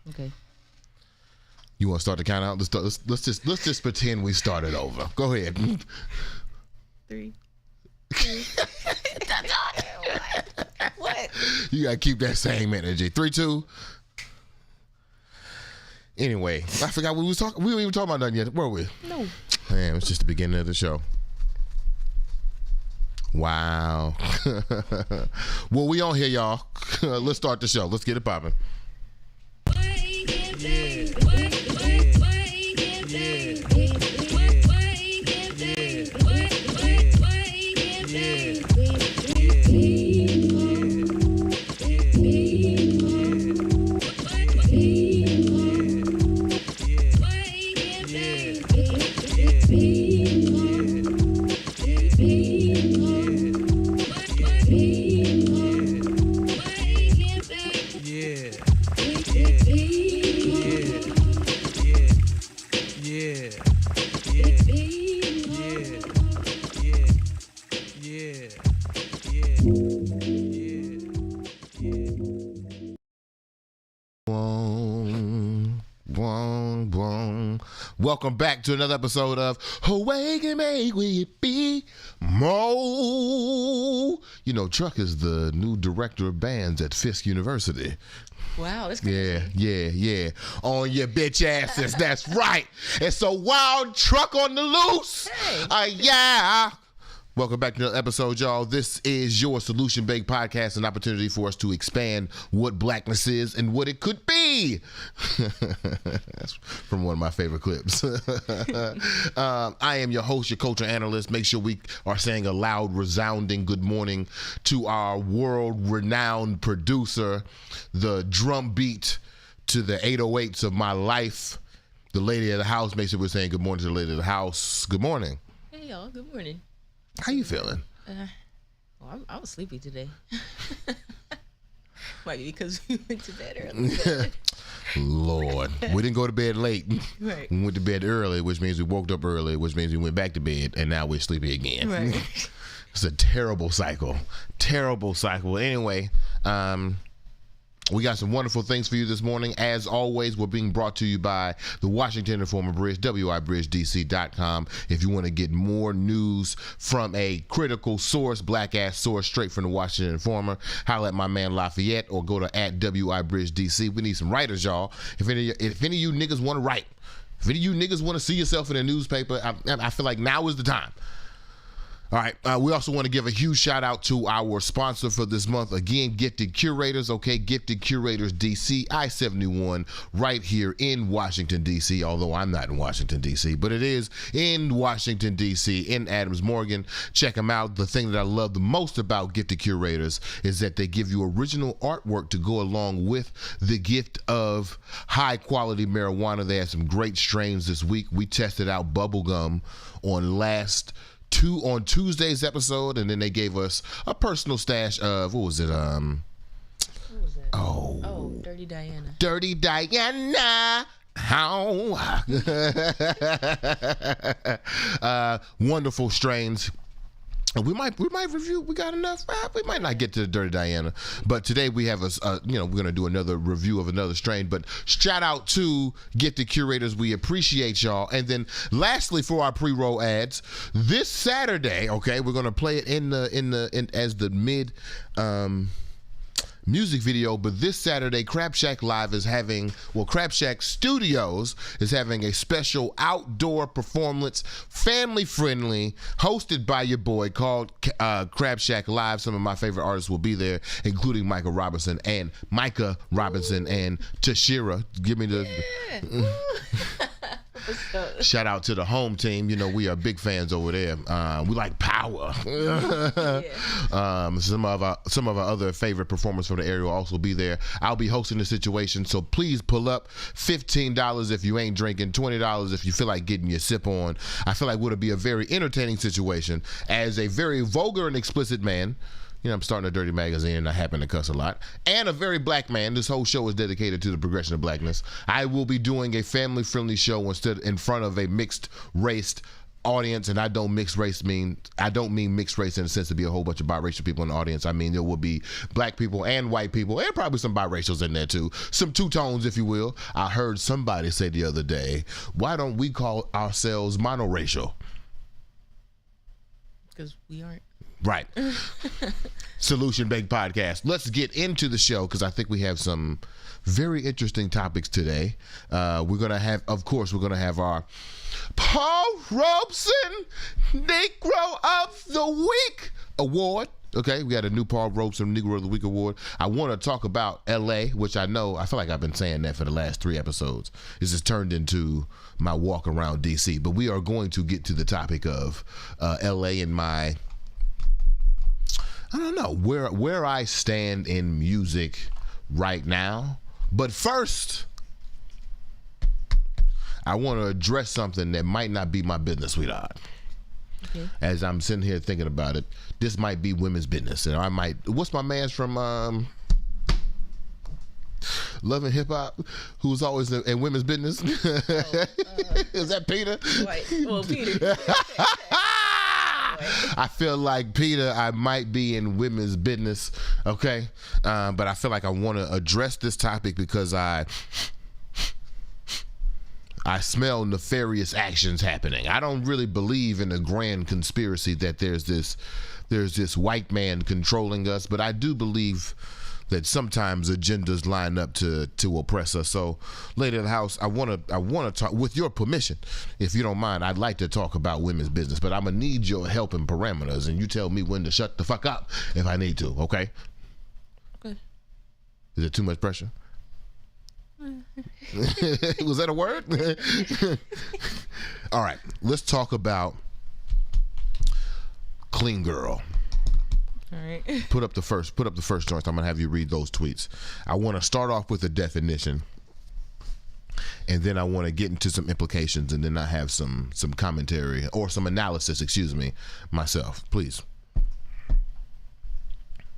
Okay. You want to start the count out? Let's just pretend we started over. Go ahead. 3. 2. What? You gotta keep that same energy. 3, 2. Anyway, I forgot what we was talking. We weren't even talking about nothing yet, were we? No. Man, it's just the beginning of the show. Wow. Well, we on here, y'all. Let's start the show. Let's get it popping. Welcome back to another episode of Awake and Make We Be Mo. You know, Truck is the new director of bands at Fisk University. Wow, that's crazy. Yeah. On your bitch asses, that's right. It's a wild truck on the loose. Hey. Yeah. Welcome back to another episode, y'all. This is your Solution-Based Podcast, an opportunity for us to expand what blackness is and what it could be. That's from one of my favorite clips. I am your host, your culture analyst. Make sure we are saying a loud, resounding good morning to our world-renowned producer, the drum beat to the 808s of my life, the lady of the house. Make sure we're saying good morning to the lady of the house. Good morning. Hey, y'all. Good morning. How you feeling? I was sleepy today. Might be because we went to bed early. Lord, we didn't go to bed late. Right. We went to bed early, which means we woke up early, which means we went back to bed, and now we're sleepy again. Right. It's a terrible cycle. Anyway, we got some wonderful things for you this morning. As always, we're being brought to you by the Washington Informer Bridge, WIBridgeDC.com. If you want to get more news from a critical source, black-ass source, straight from the Washington Informer, holla at my man Lafayette or go to @WIBridgeDC. We need some writers, y'all. If any of you niggas want to write, if any of you niggas want to see yourself in a newspaper, I feel like now is the time. All right, we also want to give a huge shout out to our sponsor for this month. Again, Gifted Curators, okay? Gifted Curators DC, I-71, right here in Washington, D.C., although I'm not in Washington, D.C., but it is in Washington, D.C., in Adams Morgan. Check them out. The thing that I love the most about Gifted Curators is that they give you original artwork to go along with the gift of high-quality marijuana. They had some great strains this week. We tested out bubblegum on Tuesday's episode, and then they gave us a personal stash of what was it? What was that? Oh, Dirty Diana. Dirty Diana. How? Wonderful strains. We might review. We got enough. We might not get to the Dirty Diana, but today we have we're gonna do another review of another strain. But shout out to Gifted Curators. We appreciate y'all. And then lastly, for our pre-roll ads, this Saturday, okay, we're gonna play it as the mid music video, but this Saturday Crab Shack Studios is having a special outdoor performance, family friendly, hosted by your boy, called Crab Shack Live. Some of my favorite artists will be there, including Micah Robinson and Tashira. Give me the shout out to the home team. You know, we are big fans over there. We like power. Some of our other favorite performers from the area will also be there. I'll be hosting the situation, so please pull up. $15 if you ain't drinking, $20 if you feel like getting your sip on. I feel like would be a very entertaining situation. As a very vulgar and explicit man, you know, I'm starting a dirty magazine and I happen to cuss a lot. And a very black man. This whole show is dedicated to the progression of blackness. I will be doing a family-friendly show in front of a mixed-raced audience, and I don't mean mixed race in the sense to be a whole bunch of biracial people in the audience. I mean, there will be black people and white people and probably some biracials in there too, some two-tones, if you will. I heard somebody say the other day, why don't we call ourselves monoracial? Because we aren't. Right. Solution Baked Podcast. Let's get into the show because I think we have some very interesting topics today. We're going to have our Paul Robeson Negro of the Week award. Okay, we got a new Paul Robeson Negro of the Week award. I want to talk about LA, which I feel like I've been saying that for the last 3 episodes. This has turned into my walk around DC, but we are going to get to the topic of LA and I don't know where I stand in music right now. But first, I want to address something that might not be my business, sweetheart. Okay. As I'm sitting here thinking about it, this might be women's business, and what's my man's from Love and Hip Hop, who's always in women's business? Is that Peter? Right. Well, Peter. I feel like Peter, I might be in women's business, okay? But I feel like I want to address this topic because I smell nefarious actions happening. I don't really believe in a grand conspiracy that there's this white man controlling us, but I do believe that sometimes agendas line up to oppress us. So, lady of the house, I want to talk, with your permission, if you don't mind. I'd like to talk about women's business, but I'm gonna need your help and parameters, and you tell me when to shut the fuck up if I need to. Okay? Okay. Is it too much pressure? Was that a word? All right, let's talk about Clean Girl. All right. Put up the first joint. I'm gonna have you read those tweets. I want to start off with a definition, and then I want to get into some implications, and then I have some commentary or some analysis. Excuse me, myself, please.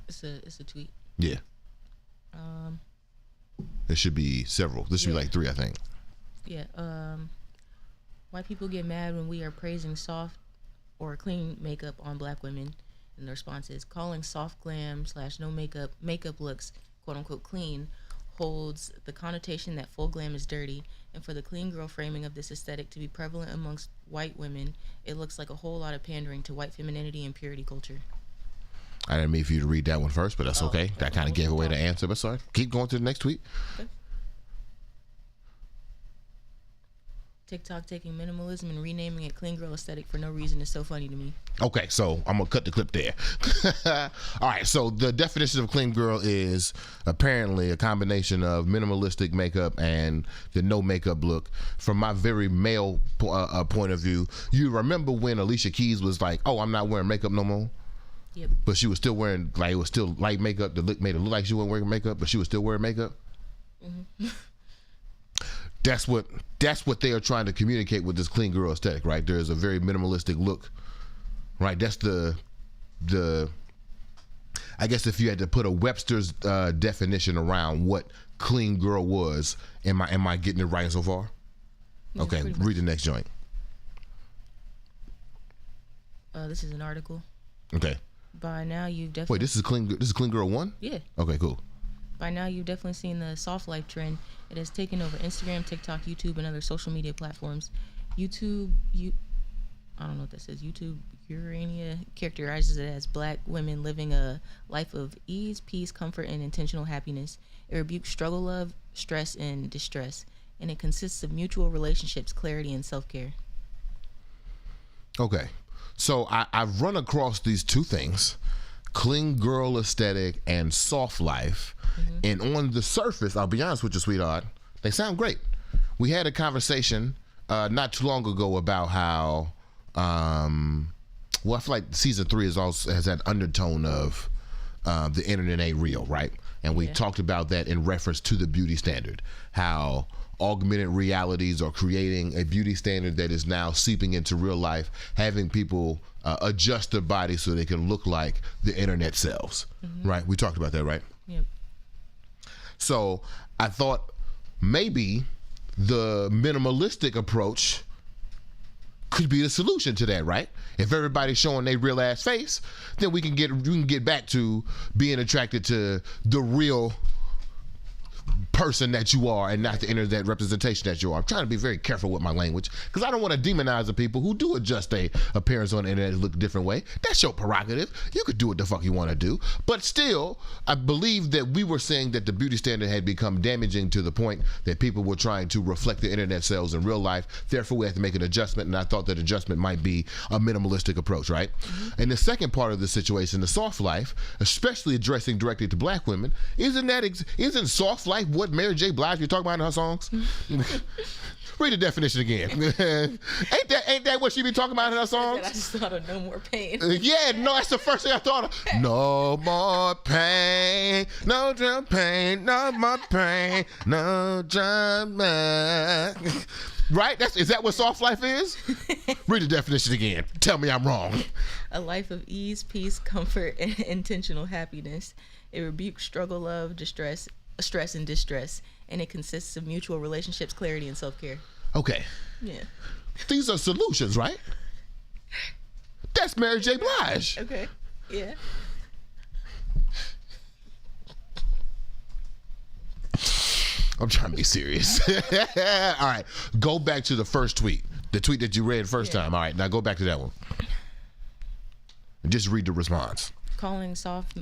It's a tweet. Yeah. There should be several. This should be like 3, I think. Yeah. White people get mad when we are praising soft or clean makeup on black women. And the response is calling soft glam / no makeup looks quote unquote clean holds the connotation that full glam is dirty, and for the clean girl framing of this aesthetic to be prevalent amongst white women, it looks like a whole lot of pandering to white femininity and purity culture. I didn't mean for you to read that one first, but that's okay. That kind of gave away the answer, but sorry. Keep going to the next tweet. Okay. TikTok taking minimalism and renaming it clean girl aesthetic for no reason is so funny to me. Okay, so I'm gonna cut the clip there. All right, so the definition of clean girl is apparently a combination of minimalistic makeup and the no makeup look. From my very male point of view, you remember when Alicia Keys was like, "Oh, I'm not wearing makeup no more." Yep. But she was still wearing, like, it was still light makeup that made it look like she wasn't wearing makeup, but she was still wearing makeup. Mm-hmm. That's what they are trying to communicate with this clean girl aesthetic, right? There's a very minimalistic look, right? That's the I guess if you had to put a Webster's definition around what clean girl was, am I getting it right so far? Yeah, okay, read the next joint. This is an article. Okay. By now you've definitely... Wait, this is Clean Girl 1? Yeah. Okay, cool. By now you've definitely seen the soft life trend. It has taken over Instagram, TikTok, YouTube, and other social media platforms. I don't know what that says. YouTube Urania characterizes it as black women living a life of ease, peace, comfort, and intentional happiness. It rebukes struggle, love, stress, and distress. And it consists of mutual relationships, clarity, and self-care. Okay. So I've run across these two things, clean girl aesthetic and soft life. Mm-hmm. And on the surface, I'll be honest with you, sweetheart, they sound great. We had a conversation not too long ago about how, I feel like season 3 has that undertone of the internet ain't real, right? And we talked about that in reference to the beauty standard, how augmented realities are creating a beauty standard that is now seeping into real life, having people adjust their bodies so they can look like the internet selves, right? We talked about that, right? Yep. So I thought maybe the minimalistic approach could be the solution to that, right? If everybody's showing their real ass face, then we can get back to being attracted to the real person that you are and not the internet representation that you are. I'm trying to be very careful with my language because I don't want to demonize the people who do adjust their appearance on the internet to look a different way. That's your prerogative. You could do what the fuck you want to do. But still, I believe that we were saying that the beauty standard had become damaging to the point that people were trying to reflect the internet selves in real life. Therefore, we had to make an adjustment, and I thought that adjustment might be a minimalistic approach, right? Mm-hmm. And the second part of the situation, the soft life, especially addressing directly to black women, isn't soft life what Mary J. Blige be talking about in her songs? Read the definition again. ain't that what she be talking about in her songs? I just thought of no more pain. Yeah, no, that's the first thing I thought of. No more pain, no drum pain, no more pain, no drum. Right? Is that what soft life is? Read the definition again. Tell me I'm wrong. A life of ease, peace, comfort, and intentional happiness. It rebukes struggle, love, stress and distress, and it consists of mutual relationships, clarity, and self-care. Okay. Yeah. These are solutions, right? That's Mary J. Blige. Okay. Yeah. I'm trying to be serious. All right. Go back to the first tweet. The tweet that you read first time. All right. Now go back to that one. And just read the response. Calling soft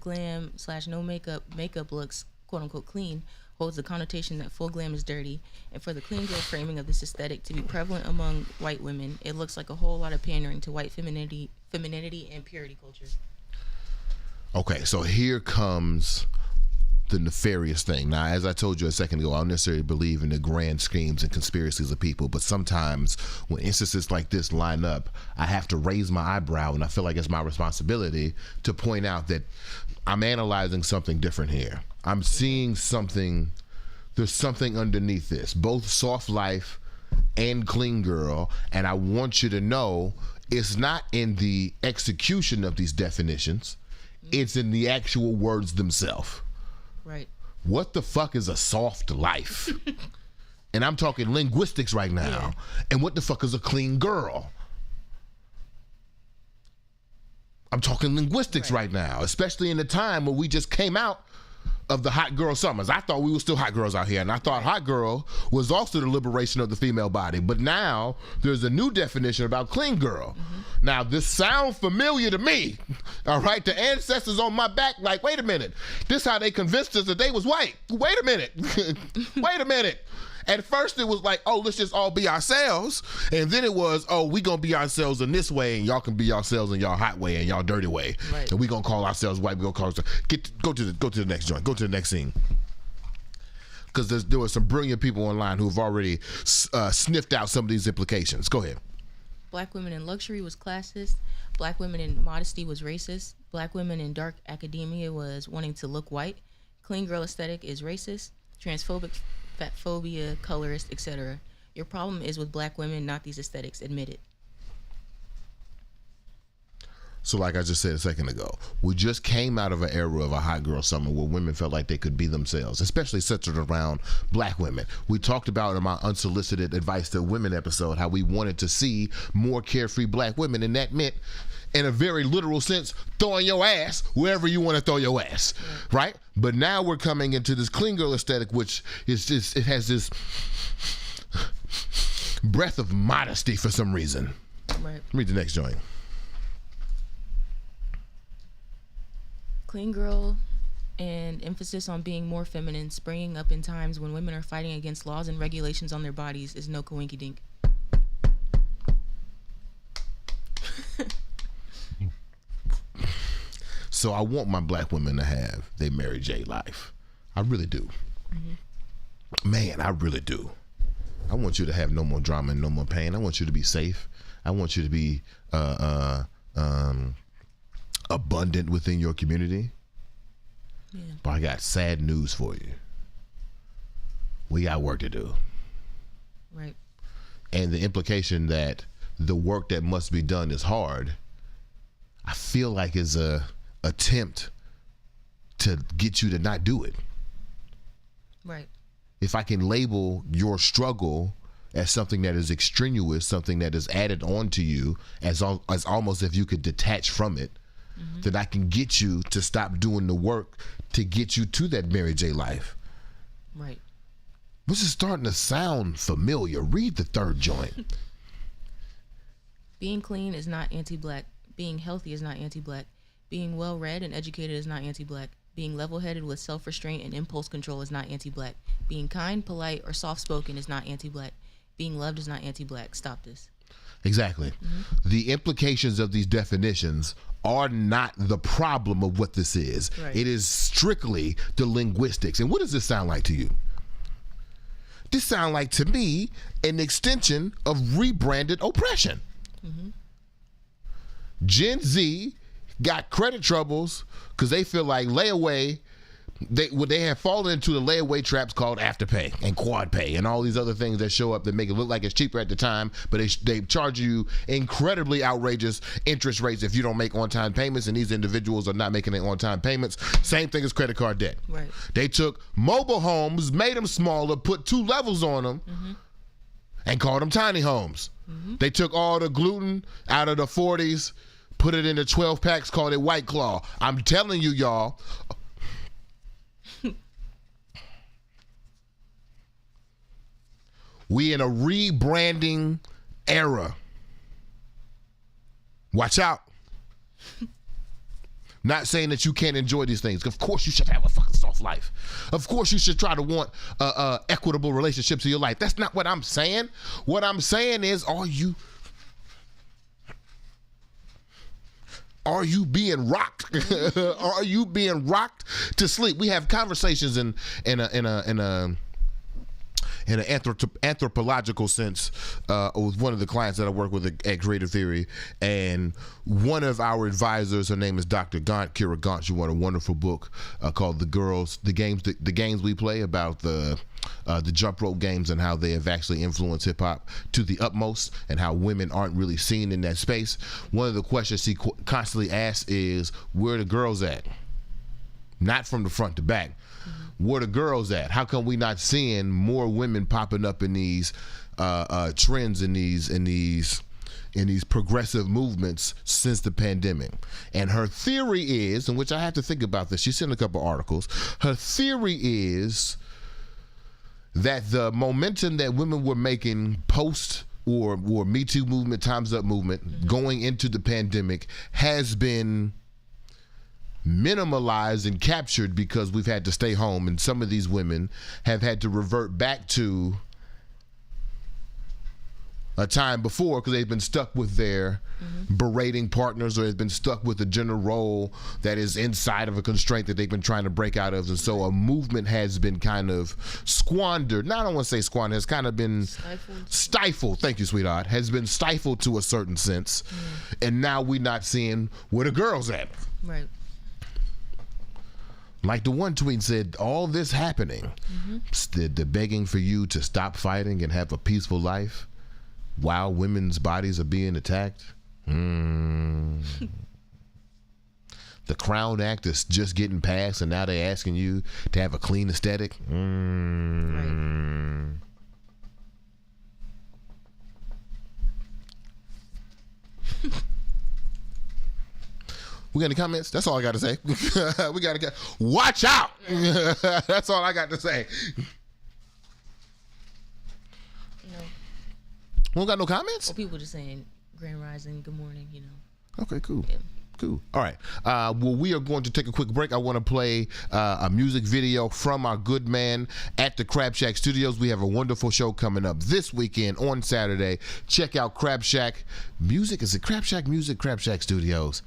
glam / no makeup looks quote unquote clean holds the connotation that full glam is dirty, and for the clean girl framing of this aesthetic to be prevalent among white women, it looks like a whole lot of pandering to white femininity and purity culture. Okay, so here comes the nefarious thing. Now, as I told you a second ago, I don't necessarily believe in the grand schemes and conspiracies of people, but sometimes when instances like this line up, I have to raise my eyebrow, and I feel like it's my responsibility to point out that I'm analyzing something different here. I'm seeing something, there's something underneath this, both soft life and clean girl, and I want you to know it's not in the execution of these definitions, it's in the actual words themselves. Right. What the fuck is a soft life? And I'm talking linguistics right now. Yeah. And what the fuck is a clean girl? I'm talking linguistics right now, especially in the time when we just came out of the hot girl summers. I thought we were still hot girls out here, and I thought hot girl was also the liberation of the female body. But now there's a new definition about clean girl. Mm-hmm. Now this sounds familiar to me. All right, the ancestors on my back, like, wait a minute, this how they convinced us that they was white. Wait a minute, wait a minute. At first it was like, oh, let's just all be ourselves, and then it was, oh, we gonna be ourselves in this way, and y'all can be yourselves in y'all hot way and y'all dirty way, right. And we gonna call ourselves white. We gonna call ourselves. Go to the next joint. Go to the next scene. Because there were some brilliant people online who have already sniffed out some of these implications. Go ahead. Black women in luxury was classist. Black women in modesty was racist. Black women in dark academia was wanting to look white. Clean girl aesthetic is racist. Transphobic, fat phobia, colorist, etc. Your problem is with black women, not these aesthetics. Admit it. So like I just said a second ago, we just came out of an era of a hot girl summer where women felt like they could be themselves, especially centered around black women. We talked about in my unsolicited advice to women episode how we wanted to see more carefree black women, and that meant, in a very literal sense, throwing your ass wherever you want to throw your ass, right? But now we're coming into this clean girl aesthetic, which is just, it has this breath of modesty for some reason. Right. Read the next joint. Clean girl and emphasis on being more feminine, springing up in times when women are fighting against laws and regulations on their bodies is no coinky dink. So I want my black women to have their Mary J life. I really do. Mm-hmm. Man, I really do. I want you to have no more drama and no more pain. I want you to be safe. I want you to be abundant within your community. Yeah. But I got sad news for you. We got work to do. Right. And the implication that the work that must be done is hard, I feel like is a attempt to get you to not do it. Right. If I can label your struggle as something that is extraneous, something that is added on to you as almost if you could detach from it, that I can get you to stop doing the work to get you to that Mary J life. Right. This is starting to sound familiar. Read the third joint. Being clean is not anti-black. Being healthy is not anti-black. Being well-read and educated is not anti-black. Being level-headed with self-restraint and impulse control is not anti-black. Being kind, polite, or soft-spoken is not anti-black. Being loved is not anti-black. Stop this. Exactly. The implications of these definitions are not the problem of what this is. Right. It is strictly the linguistics. And what does this sound like to you? This sound like, to me, an extension of rebranded oppression. Gen Z got credit troubles because they feel like layaway, they have fallen into the layaway traps called Afterpay and Quad Pay and all these other things that show up that make it look like it's cheaper at the time, but they charge you incredibly outrageous interest rates if you don't make on-time payments, and these individuals are not making on-time payments. Same thing as credit card debt. Right. They took mobile homes, made them smaller, put 2 levels on them, and called them tiny homes. They took all the gluten out of the 40s, put it in the 12 packs, called it White Claw. I'm telling you, y'all, we in a rebranding era. Watch out. Not saying that you can't enjoy these things. Of course you should have a fucking soft life. Of course you should try to want equitable relationships in your life. That's not what I'm saying. What I'm saying is, are you being rocked? Are you being rocked to sleep? We have conversations in an anthropological sense with one of the clients that I work with at Creative Theory, and one of our advisors, her name is Dr. Gaunt, Kira Gaunt. She wrote a wonderful book called The Games We Play, about the jump rope games and how they have actually influenced hip hop to the utmost, and how women aren't really seen in that space. One of the questions she constantly asks is, where are the girls at? Not from the front to back. Where the girls at? How come we not seeing more women popping up in these trends, in these progressive movements since the pandemic? And her theory is, in which I have to think about this, she sent a couple articles. Her theory is that the momentum that women were making post or Me Too movement, Time's Up movement, going into the pandemic, has been minimalized and captured because we've had to stay home, and some of these women have had to revert back to a time before because they've been stuck with their berating partners, or they've been stuck with a gender role that is inside of a constraint that they've been trying to break out of. And so a movement has been kind of squandered. Now, I don't want to say squandered, has kind of been stifled. Thank you, sweetheart. Has been stifled to a certain sense. And now we're not seeing where the girls at. Right. Like the one tweet said, all this happening, the begging for you to stop fighting and have a peaceful life while women's bodies are being attacked. The Crown Act is just getting passed, and now they're asking you to have a clean aesthetic. Right. We got any comments? That's all I got to say. We got to get. Watch out. That's all I got to say. No. We don't got no comments? Well, people just saying Grand Rising, good morning, you know. Okay, cool. Yeah. Cool. All right. Well, we are going to take a quick break. I want to play a music video from our good man at the Crab Shack Studios. We have a wonderful show coming up this weekend on Saturday. Check out Crab Shack Music. Is it Crab Shack Music? Crab Shack Studios.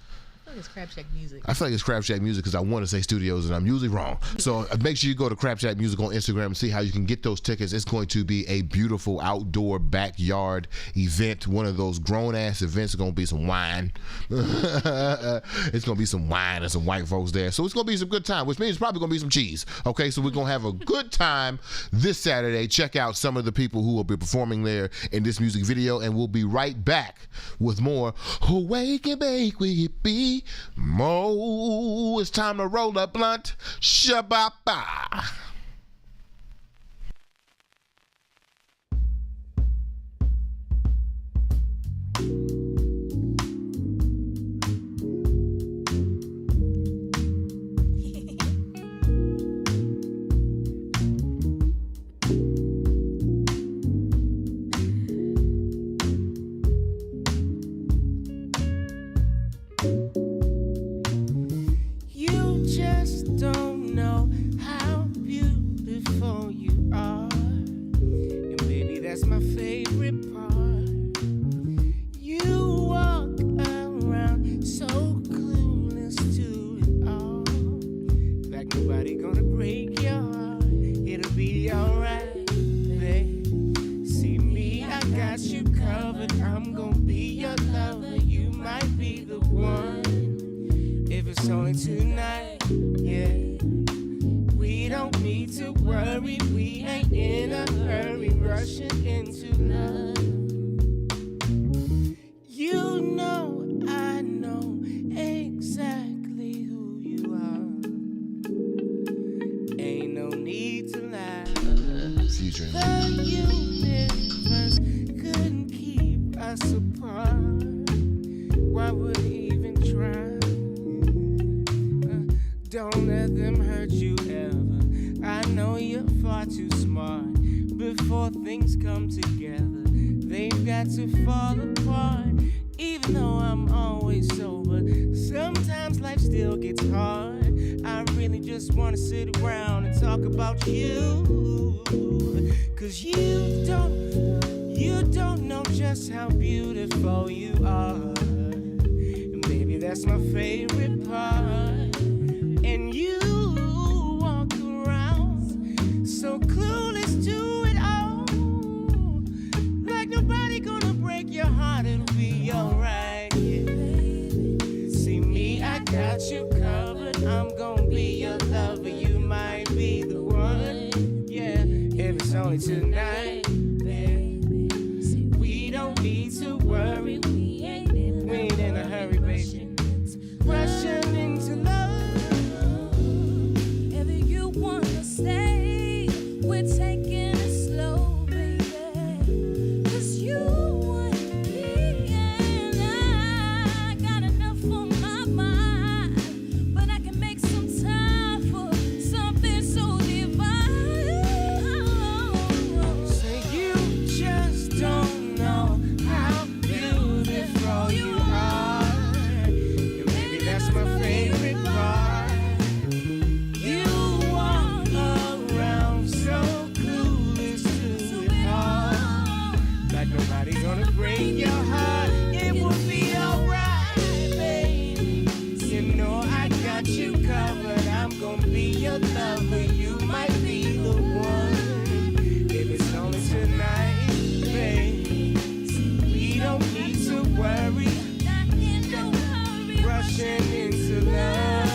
It's Crab Shack Music. I feel like it's Crab Shack Music because I want to say studios and I'm usually wrong. So make sure you go to Crab Shack Music on Instagram and see how you can get those tickets. It's going to be a beautiful outdoor backyard event. One of those grown ass events. It's going to be some wine. It's going to be some wine and some white folks there. So it's going to be some good time, which means it's probably going to be some cheese. Okay, so we're going to have a good time this Saturday. Check out some of the people who will be performing there in this music video, and we'll be right back with more Awake and Bake with BeMo. It's time to roll a blunt. Shabba-ba. Nobody gonna break your heart. It'll be alright, babe. See me, I got you covered. I'm gonna be your lover. You might be the one. If it's only tonight, yeah. We don't need to worry. We ain't in a hurry, rushing into love. You know, I know exactly who you are. Ain't no need to lie. Future. The universe couldn't keep us apart. Why would he even try? Don't let them hurt you ever. I know you're far too smart. Before things come together, they've got to fall apart. Even though I'm always sober, sometimes life still gets hard. I really just wanna sit around and talk about you. Cause you don't know just how beautiful you are. And baby, that's my favorite part. And you walk around so clueless to it all. Like nobody gonna break your heart, it'll be alright, yeah. See me, I got you covered. I'm gonna be your lover. You might be the one, yeah. If it's only tonight, yeah. We don't need to worry. We ain't in a hurry, baby. Rushing into love. Stay, we're taking it slow, baby. 'Cause you want me and I got enough on my mind. But I can make some time for something so divine. Say you just don't know how beautiful you are. And maybe that's my favorite part. Nobody's gonna break your heart. It will be alright, baby. You know I got you covered. I'm gonna be your lover. You might be the one. If it's only tonight, baby. We don't need to worry. Rushing into love.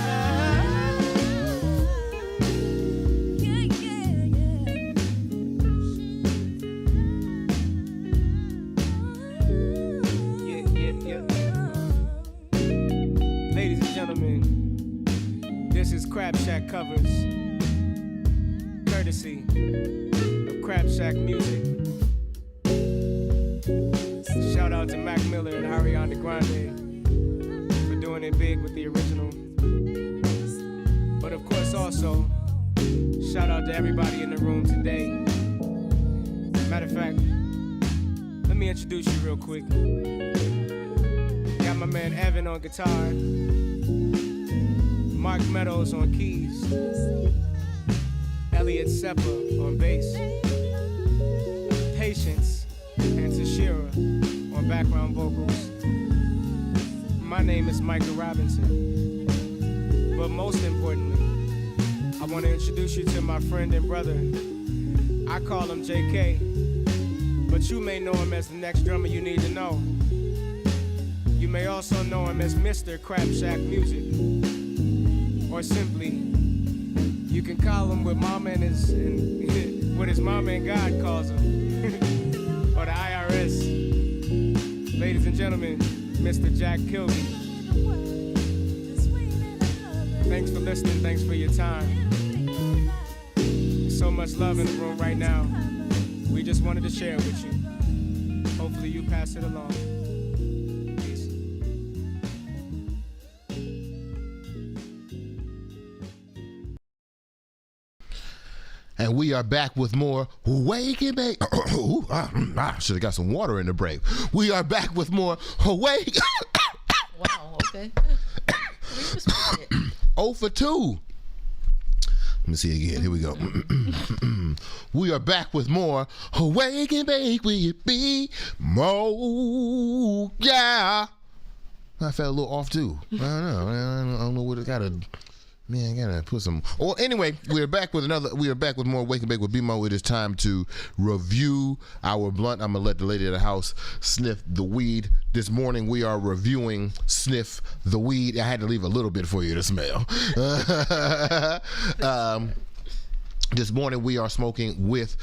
Ladies and gentlemen, this is Crab Shack Covers, courtesy of Crab Shack Music. Shout out to Mac Miller and Ariana Grande for doing it big with the original. But of course also, shout out to everybody in the room today. Matter of fact, let me introduce you real quick. Got my man Evan on guitar, Mark Meadows on keys, Elliot Seppa on bass, Patience and Tashira on background vocals. My name is Michael Robinson. But most importantly, I want to introduce you to my friend and brother. I call him JK, but you may know him as the next drummer you need to know. You may also know him as Mr. Crab Shack Music, or simply, you can call him what what his mama and God calls him, or the IRS. Ladies and gentlemen, Mr. Jack Kilby. Thanks for listening. Thanks for your time. There's so much love in the room right now. We just wanted to share it with you. Hopefully you pass it along. Peace. And we are back with more Wake and Bake. Should have got some water in the break. We are back with more Wake. Wow, okay. 0 for 2. Let me see again. Here we go. We are back with more Wake and Bake with BeMo. Yeah. I felt a little off too. I don't know. I don't know what it got to. Man, I gotta put some. Well, anyway, we are back with more Wake and Bake with BeMo. It is time to review our blunt. I'm gonna let the lady of the house sniff the weed. This morning we are reviewing Sniff the Weed. I had to leave a little bit for you to smell. This morning we are smoking with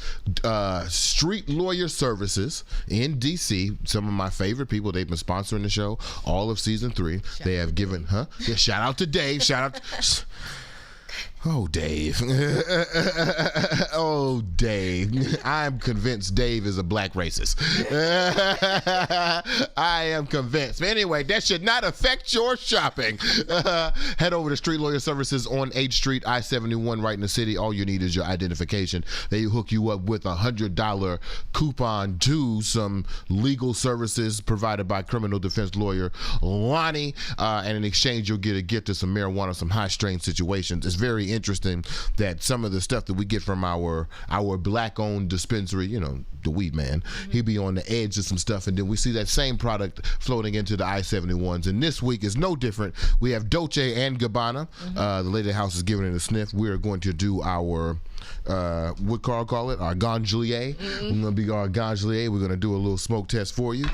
Street Lawyer Services in DC. Some of my favorite people. They've been sponsoring the show all of season 3. They have given, Yeah, shout out to Dave. Shout out. Oh, Dave. Oh, Dave. I'm convinced Dave is a black racist. I am convinced. But anyway, that should not affect your shopping. Head over to Street Lawyer Services on H Street, I-71, right in the city. All you need is your identification. They hook you up with $100 coupon to some legal services provided by criminal defense lawyer Lonnie. And in exchange, you'll get a gift of some marijuana, some high-strain situations. It's very interesting that some of the stuff that we get from our black-owned dispensary, the weed man, he be on the edge of some stuff, and then we see that same product floating into the I-71s. And this week is no different. We have Dolce & Gabbana. The lady of the house is giving it a sniff. We are going to do our what Carl call it, our Gondolier. We're going to be our Gondolier. We're going to do a little smoke test for you.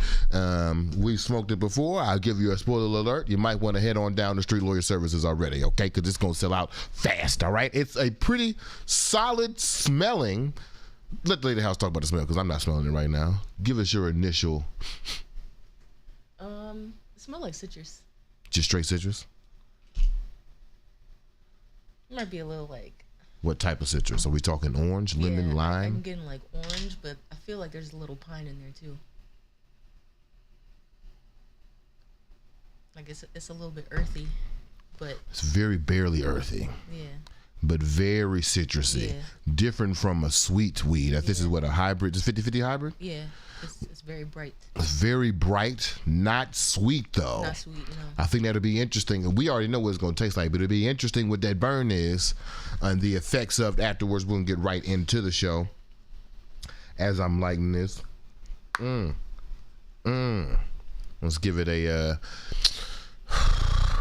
We've smoked it before. I'll give you a spoiler alert. You might want to head on down to Street Lawyer Services already, okay? Because it's going to sell out fast, all right? It's a pretty solid smelling. Let the lady of the house talk about the smell because I'm not smelling it right now. Give us your initial. It smells like citrus. Just straight citrus? It might be a little like. What type of citrus? Are we talking orange, lemon, lime? I'm getting like orange, but I feel like there's a little pine in there too. Like it's a little bit earthy, but it's very barely earthy. Yeah. But very citrusy. Yeah. Different from a sweet weed. This is what a hybrid. Is 50-50 hybrid? Yeah. It's very bright. It's very bright, not sweet though. Not sweet, no. I think that'll be interesting. We already know what it's going to taste like, but it'll be interesting what that burn is and the effects of afterwards. We're going to get right into the show as I'm lighting this. Let's give it a...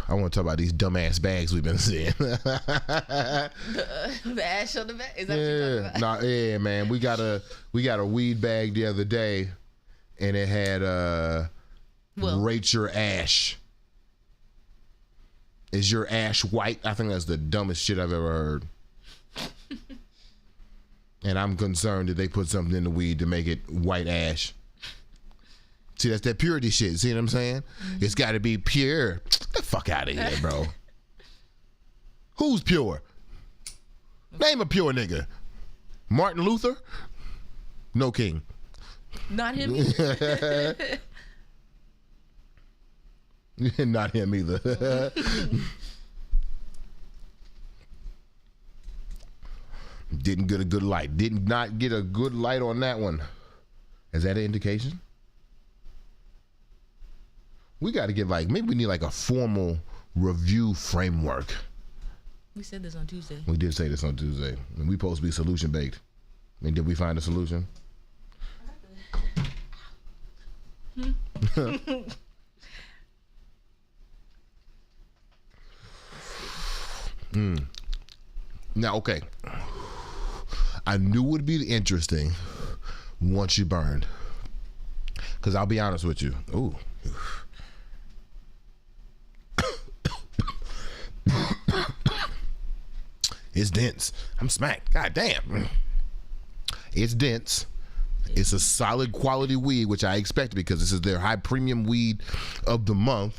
I want to talk about these dumbass bags we've been seeing. The ash on the bag? Is that what you're talking about? Yeah, man. We got a weed bag the other day, and it had rate your ash. Is your ash white? I think that's the dumbest shit I've ever heard. And I'm concerned that they put something in the weed to make it white ash. See, that's that purity shit. See what I'm saying? It's got to be pure. Get the fuck out of here, bro. Who's pure? Name a pure nigga. Martin Luther? No king. Not him. Not him either. Didn't get a good light. Did not get a good light on that one. Is that an indication? We got to get maybe we need a formal review framework. We said this on Tuesday. We did say this on Tuesday. And we supposed to be solution based. I mean, did we find a solution? Now, okay. I knew it would be interesting once you burned. Because I'll be honest with you. Ooh. It's dense. I'm smacked. God damn. It's dense. It's a solid quality weed, which I expected because this is their high premium weed of the month.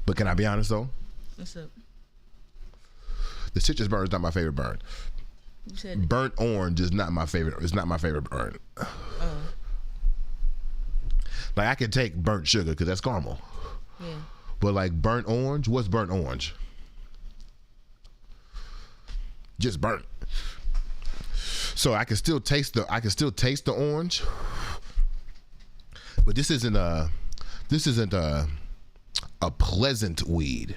But can I be honest though? What's up? The citrus burn is not my favorite burn. You said burnt orange is not my favorite. It's not my favorite burn. I could take burnt sugar because that's caramel. Yeah. But burnt orange, what's burnt orange? Just burnt. So I can still taste the orange, but this isn't a pleasant weed.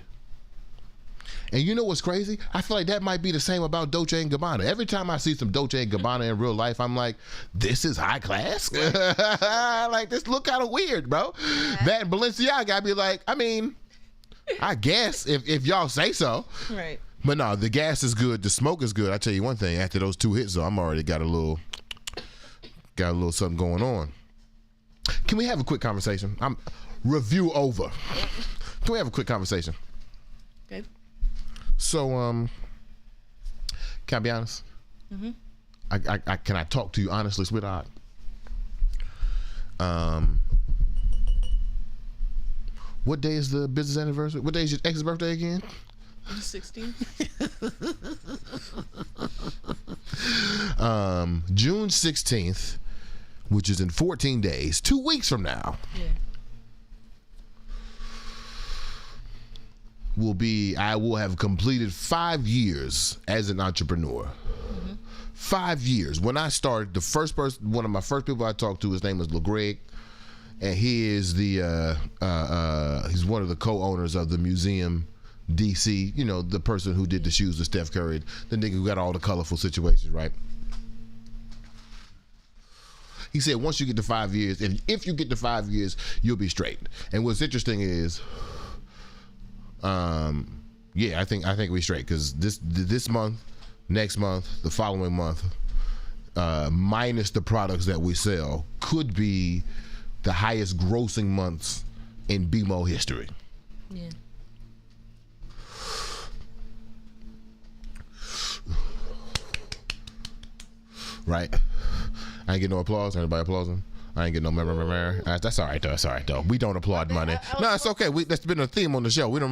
And you know what's crazy? I feel like that might be the same about Dolce & Gabbana. Every time I see some Dolce & Gabbana in real life, I'm like, this is high class? This look kind of weird, bro. That and Balenciaga, I'd be like, I mean, I guess if y'all say so. Right. But no, the gas is good. The smoke is good. I tell you one thing. After those 2 hits, though, I'm already got a little something going on. Can we have a quick conversation? Review over. Can we have a quick conversation? Okay. So, can I be honest? Mm-hmm. Can I talk to you honestly, sweetheart? What day is the business anniversary? What day is your ex's birthday again? 16. June 16th, which is in 14 days, 2 weeks from now. Yeah. I will have completed 5 years as an entrepreneur. Mm-hmm. 5 years. When I started, one of my first people I talked to, his name was LeGreg, and he is he's one of the co-owners of the museum DC, the person who did the shoes to Steph Curry, the nigga who got all the colorful situations, right? He said once you get to 5 years, if you get to 5 years, you'll be straight. And what's interesting is, I think we straight, because this month, next month, the following month, minus the products that we sell, could be the highest grossing months in BeMo history. Yeah. Right? I ain't get no applause. Anybody applauding? I ain't get no member. That's all right though. We don't applaud money. No, it's okay. That's been a theme on the show. We don't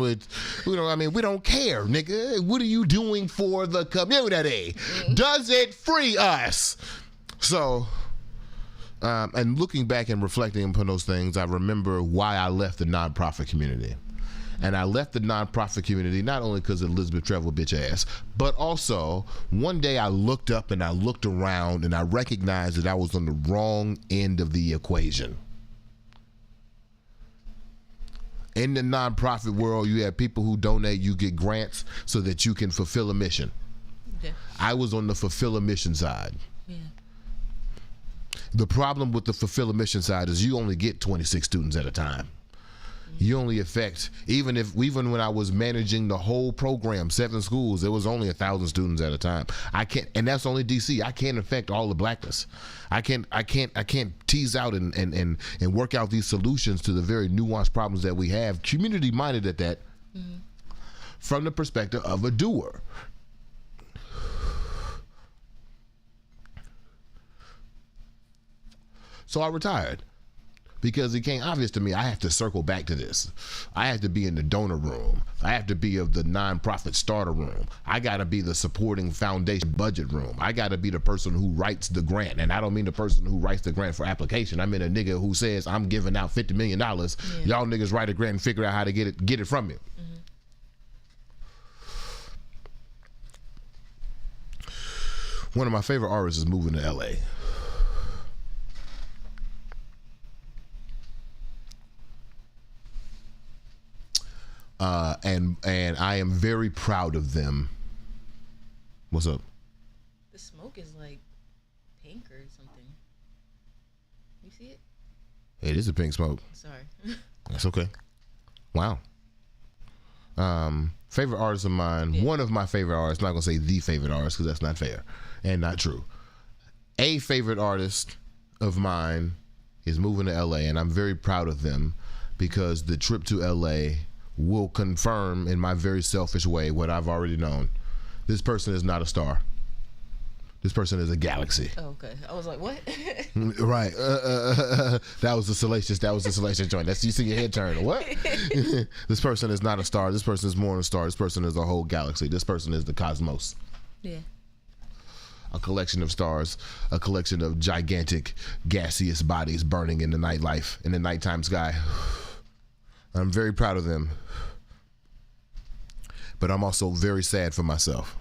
care, nigga. What are you doing for the community? Does it free us? So, and looking back and reflecting upon those things, I remember why I left the nonprofit community. And I left the nonprofit community not only because of Elizabeth Trevor bitch ass, but also one day I looked up and I looked around and I recognized that I was on the wrong end of the equation. In the nonprofit world, you have people who donate, you get grants so that you can fulfill a mission. Okay. I was on the fulfill a mission side. Yeah. The problem with the fulfill a mission side is you only get 26 students at a time. You only affect, even when I was managing the whole program, 7 schools, there was only 1,000 students at a time. I can't, and that's only DC. I can't affect all the blackness. I can't tease out and work out these solutions to the very nuanced problems that we have. Community minded at that, from the perspective of a doer. So I retired. Because it became obvious to me, I have to circle back to this. I have to be in the donor room. I have to be of the nonprofit starter room. I got to be the supporting foundation budget room. I got to be the person who writes the grant. And I don't mean the person who writes the grant for application. I mean a nigga who says, I'm giving out $50 million. Yeah. Y'all niggas write a grant and figure out how to get it from me. One of my favorite artists is moving to LA. And I am very proud of them. What's up? The smoke is like pink or something. You see it? It is a pink smoke. Sorry. That's okay. Wow. Favorite artist of mine, one of my favorite artists, I'm not gonna say the favorite artist because that's not fair and not true. A favorite artist of mine is moving to LA, and I'm very proud of them because the trip to LA will confirm in my very selfish way what I've already known. This person is not a star. This person is a galaxy. Oh, okay. I was like, what? Right. That was the salacious joint. That's, you see your head turn. What? This person is not a star. This person is more than a star. This person is a whole galaxy. This person is the cosmos. Yeah. A collection of stars, a collection of gigantic gaseous bodies burning in the nightlife, in the nighttime sky. I'm very proud of them, but I'm also very sad for myself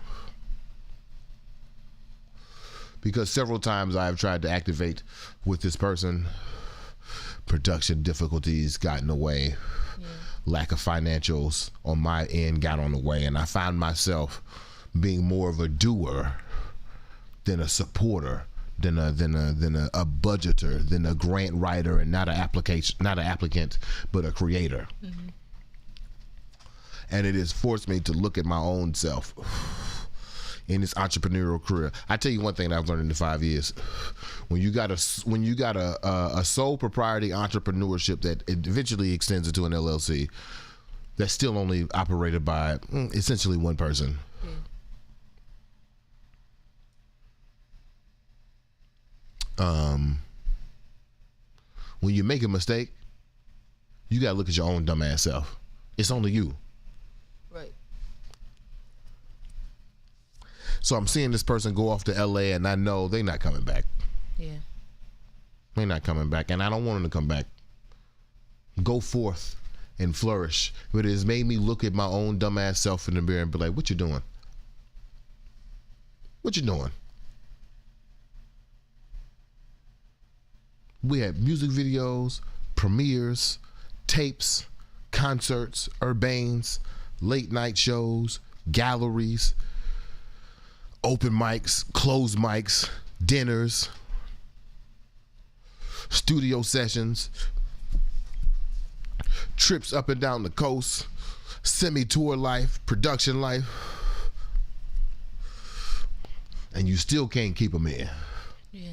because several times I have tried to activate with this person. Production difficulties got in the way, lack of financials on my end got on the way, and I found myself being more of a doer than a supporter, than a budgeter, than a grant writer, and not an applicant, but a creator. and it has forced me to look at my own self in this entrepreneurial career. I tell you one thing that I've learned in the 5 years: when you got a sole propriety entrepreneurship that eventually extends into an LLC, that's still only operated by essentially one person. When you make a mistake, you gotta look at your own dumbass self. It's only you. Right. So I'm seeing this person go off to LA, and I know they're not coming back. Yeah. They're not coming back, and I don't want them to come back. Go forth and flourish. But it has made me look at my own dumbass self in the mirror and be like, what you doing? What you doing? We had music videos, premieres, tapes, concerts, urbanes, late night shows, galleries, open mics, closed mics, dinners, studio sessions, trips up and down the coast, semi-tour life, production life, and you still can't keep them in. Yeah.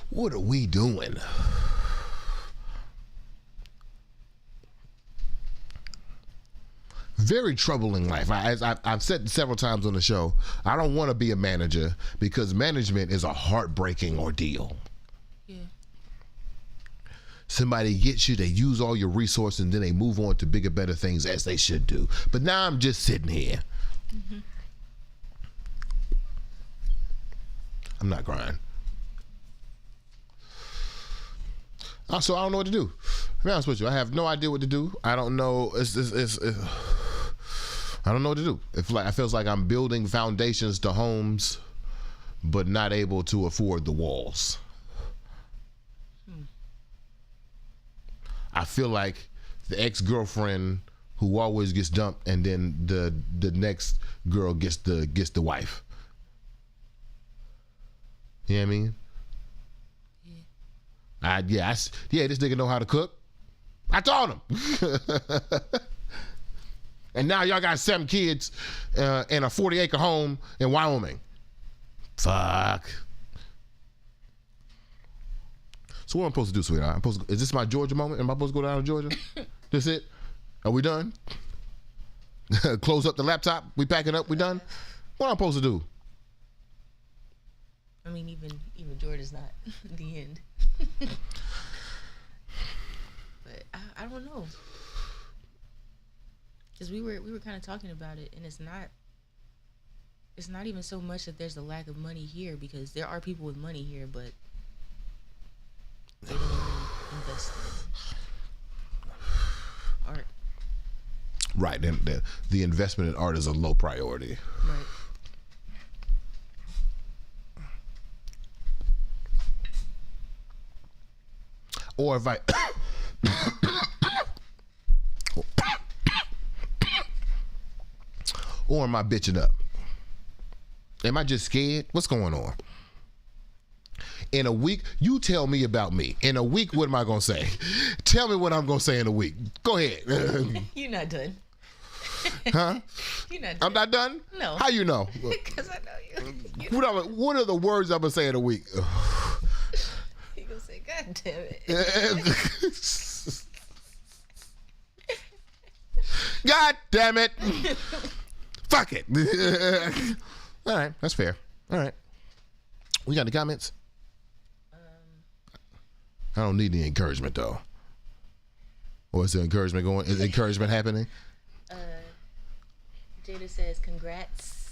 What are we doing? Very troubling life. As I've said several times on the show, I don't want to be a manager because management is a heartbreaking ordeal. Yeah. Somebody gets you, they use all your resources, and then they move on to bigger, better things, as they should do. But now I'm just sitting here. Mm-hmm. I'm not crying. So I don't know what to do. To be honest with you, I have no idea what to do. I don't know. I don't know what to do. It feels like I'm building foundations to homes, but not able to afford the walls. I feel like the ex-girlfriend who always gets dumped, and then the next girl gets the wife. You know what I mean? This nigga know how to cook. I told him. And now y'all got 7 kids in a 40-acre home in Wyoming. Fuck. So what am I supposed to do, sweetheart? Is this my Georgia moment? Am I supposed to go down to Georgia? This it? Are we done? Close up the laptop? We packing up? We done? What am I supposed to do? I mean, even Georgia's not the end. But I don't know, because we were kind of talking about it, and it's not even so much that there's a lack of money here, because there are people with money here, but they don't really invest in art. Right, and the investment in art is a low priority. Right. Or if I or am I bitching up? Am I just scared? What's going on? In a week, you tell me about me. In a week, what am I going to say? Tell me what I'm going to say in a week. Go ahead. You're not done. Huh? You're not done. I'm not done? No. How you know? Because I know you. What are the words I'm going to say in a week? You're going to say, God damn it. God damn it. Fuck it. All right, that's fair. All right. We got any comments? I don't need any encouragement, though. Or is the encouragement going? Is encouragement happening? Jada says, congrats.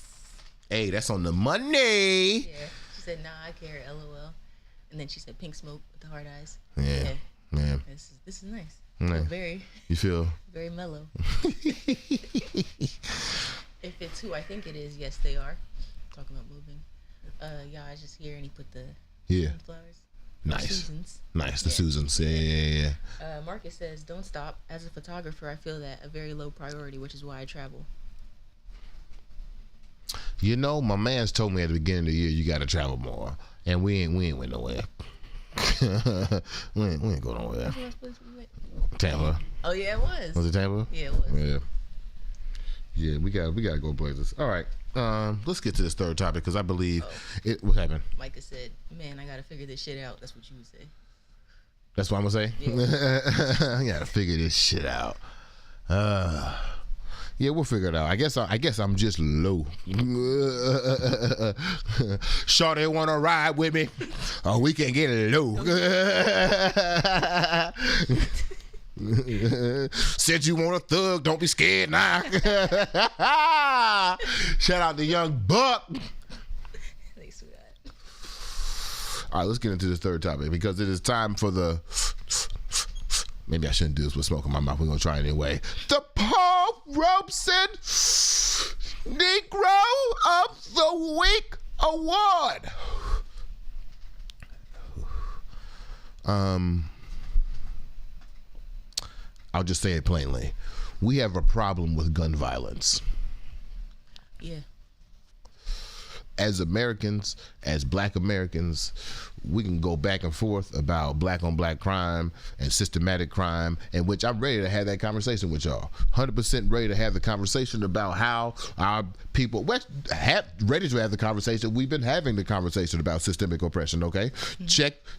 Hey, that's on the money. Yeah. She said, nah, I care, LOL. And then she said, pink smoke with the hard eyes. Yeah. Yeah. This is nice. Yeah. Very, you feel? very mellow. If it's who I think it is, yes, they are. Talking about moving. Yeah, I just hear, and he put the flowers. Nice. Susans. Nice, the Susans. Yeah. Marcus says, don't stop. As a photographer, I feel that a very low priority, which is why I travel. You know, my man's told me at the beginning of the year, you got to travel more. And we ain't went nowhere. we ain't going nowhere. That's where I was supposed to be with. Tampa. Oh yeah, it was. Was it Tampa? Yeah, it was. Yeah. Yeah, we gotta go places. All right. Let's get to this third topic because I believe what happened. Micah said, "Man, I gotta figure this shit out." That's what you would say. That's what I'm gonna say. Yeah. I gotta figure this shit out. Yeah, we'll figure it out. I guess I'm just low. Shorty wanna ride with me? Oh, we can get low. Said you want a thug, don't be scared now. Shout out to Young Buck. Thanks for that. All right, let's get into this third topic because it is time for the. Maybe I shouldn't do this with smoke in my mouth. We're gonna try it anyway. The Paul Robeson Negro of the Week Award. I'll just say it plainly. We have a problem with gun violence. Yeah. As Americans, as black Americans, we can go back and forth about black on black crime and systematic crime, in which I'm ready to have that conversation with y'all. 100% ready to have the conversation about how our people, ready to have the conversation. We've been having the conversation about systemic oppression, okay? Mm-hmm.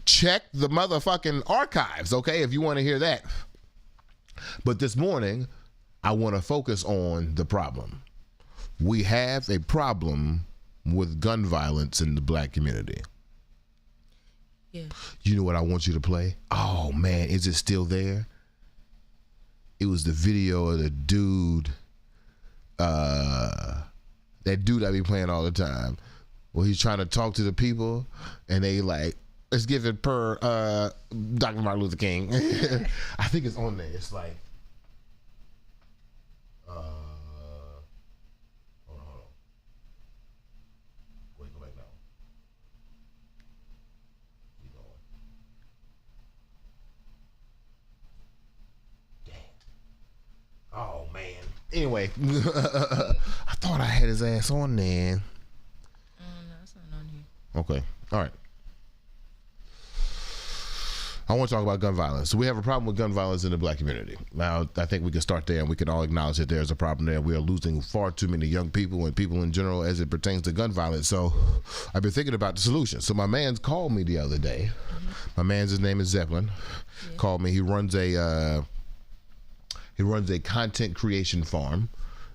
Check the motherfucking archives, okay, if you want to hear that. But this morning, I want to focus on the problem. We have a problem with gun violence in the black community. Yeah. You know what I want you to play? Oh man, is it still there? It was the video of the dude, that dude I be playing all the time, where he's trying to talk to the people, and they like, let's give it per Dr. Martin Luther King. I think it's on there. It's like, hold on. Wait, go back now. Keep going. Damn. Oh man. Anyway, I thought I had his ass on there. No, it's not on here. Okay. All right. I want to talk about gun violence. So we have a problem with gun violence in the black community. Now, I think we can start there and we can all acknowledge that there's a problem there. We are losing far too many young people and people in general as it pertains to gun violence. So I've been thinking about the solution. So my man's called me the other day. Mm-hmm. My man's, his name is Zeppelin. Yeah. Called me. He runs a content creation farm.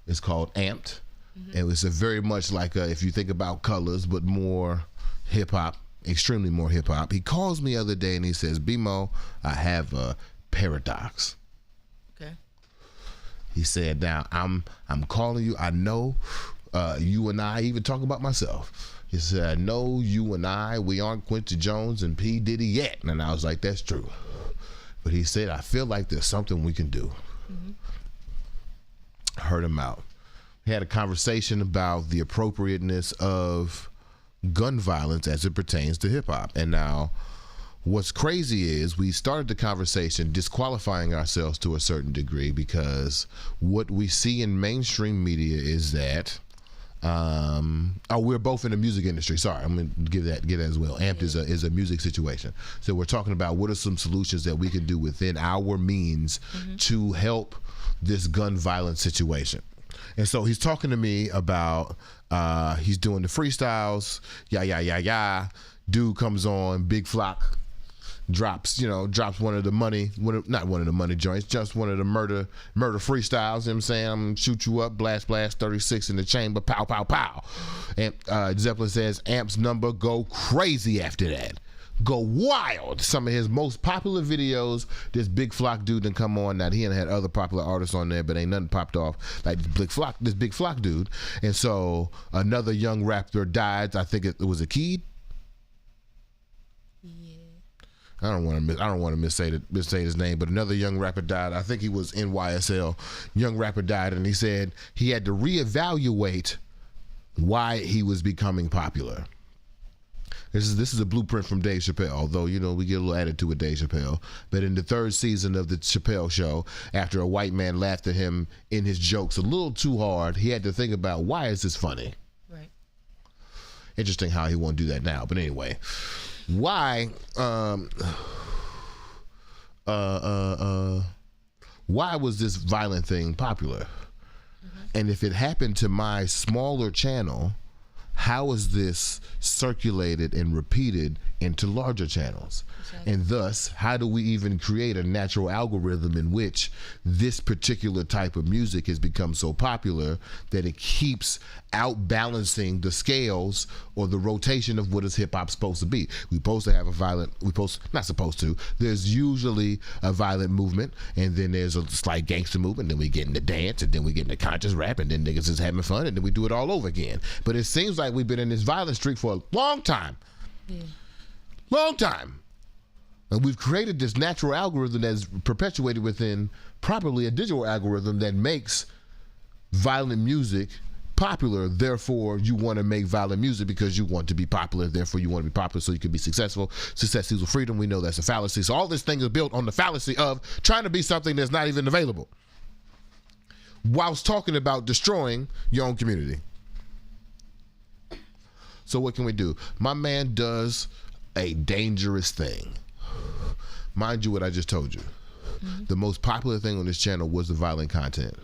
It's called Amped. Mm-hmm. It was very much like if you think about Colors, but more hip hop. Extremely more hip hop. He calls me the other day and he says, BeMo, I have a paradox. Okay. He said, now I'm calling you. I know you and I even talk about myself. He said, I know you and I, we aren't Quincy Jones and P. Diddy yet. And I was like, that's true. But he said, I feel like there's something we can do. Mm-hmm. I heard him out. We had a conversation about the appropriateness of gun violence as it pertains to hip hop. And now what's crazy is we started the conversation disqualifying ourselves to a certain degree because what we see in mainstream media is that we're both in the music industry. Sorry, I'm gonna give that as well. Amped is a music situation. So we're talking about what are some solutions that we can do within our means to help this gun violence situation. And so he's talking to me about he's doing the freestyles, dude comes on, Big Flock drops one of the money, not one of the money joints, just one of the murder freestyles. You know what I'm saying? I'm gonna shoot you up, blast 36 in the chamber, pow pow pow. And Zeppelin says Amp's number go crazy after that. Go wild. Some of his most popular videos, this Big Flock dude done come on. Now he ain't had other popular artists on there, but ain't nothing popped off like this Big Flock dude. And so another young rapper died. I think it was a kid. Yeah. I don't want to missay his name, but another young rapper died. I think he was in YSL. Young rapper died, and he said he had to reevaluate why he was becoming popular. This is a blueprint from Dave Chappelle, although, we get a little attitude with Dave Chappelle. But in the third season of the Chappelle show, after a white man laughed at him in his jokes a little too hard, he had to think about, why is this funny? Right. Interesting how he won't do that now. But anyway, why why was this violent thing popular? And if it happened to my smaller channel, how is this circulated and repeated into larger channels? Exactly. And thus, how do we even create a natural algorithm in which this particular type of music has become so popular that it keeps outbalancing the scales or the rotation of what is hip hop supposed to be? We're supposed to have not supposed to. There's usually a violent movement, and then there's a slight gangster movement, then we get into dance, and then we get into conscious rap, and then niggas is having fun, and then we do it all over again. But it seems like we've been in this violent streak for a long time. Yeah. Long time. And we've created this natural algorithm that's perpetuated within properly a digital algorithm that makes violent music popular. Therefore, you want to make violent music because you want to be popular. Therefore, you want to be popular so you can be successful. Success equals freedom. We know that's a fallacy. So all this thing is built on the fallacy of trying to be something that's not even available, whilst talking about destroying your own community. So what can we do? My man does a dangerous thing. Mind you what I just told you. Mm-hmm. The most popular thing on this channel was the violent content.